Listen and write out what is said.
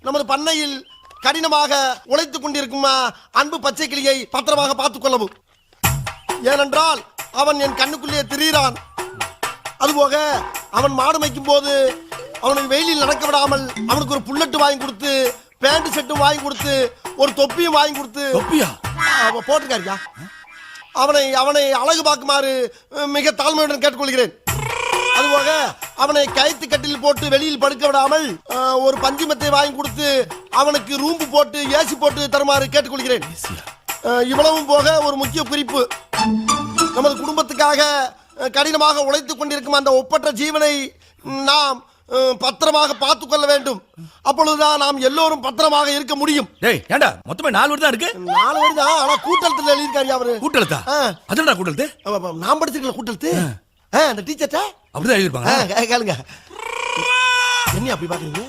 நமது பண்ணையில் கடினமாக உழைத்துக் கொண்டிருக்கும் அன்பு பச்சை கிளியை பத்திரமாக பார்த்துக் கொள்ளவும். ஏனென்றால் அவன் என் கண்ணுக்குள்ளே திரிகிறான். அதுபோக அவன் மாடு மேய்க்கும் போது அவனுக்கு வெயிலில் நடக்க விடாமல் அவனுக்கு ஒரு புல்லட்டு வாங்கி கொடுத்து, பேண்ட் செட்டும் வாங்கி கொடுத்து, ஒரு தொப்பியும் வாங்கி கொடுத்து போட்டிருக்காருயா. அவனை அவனை அழகு பார்க்குமாறு மிக தாழ்மையுடன் கேட்டுக்கொள்கிறேன். அதுபோக அவனை கயிற்று கட்டில் போட்டு வெளியில் படுக்க விடாமல் ஒரு பஞ்சுமத்தை வாங்கி கொடுத்து அவனுக்கு ரூம்பு போட்டு ஏசி போட்டு தருமாறு கேட்டுக்கொள்கிறேன். இவ்வளவும் போக ஒரு முக்கிய குறிப்பு, நமது குடும்பத்துக்காக கடினமாக உழைத்துக் கொண்டிருக்கும் அந்த ஒப்பற்ற ஜீவனை நாம் பத்திரமாக பார்த்துக் கொள்ள வேண்டும். அப்பொழுதுதான் நாம் எல்லோரும் பத்திரமாக இருக்க முடியும். ஏண்டா மொத்தமே 4 வரி தான் இருக்கு. 4 வரி தான், ஆனா கூட்டெழுத்துல எழுதியிருக்காரு அவரு. கூட்டெழுத்தா? அதுடா கூட்டெழுத்து. நான் படிச்சிருக்கல கூட்டெழுத்து. அந்த டீச்சர்ட்ட அப்படிதான் எழுதிருப்பாங்க. கேளுங்க. என்ன அப்படி பாக்குறீங்க?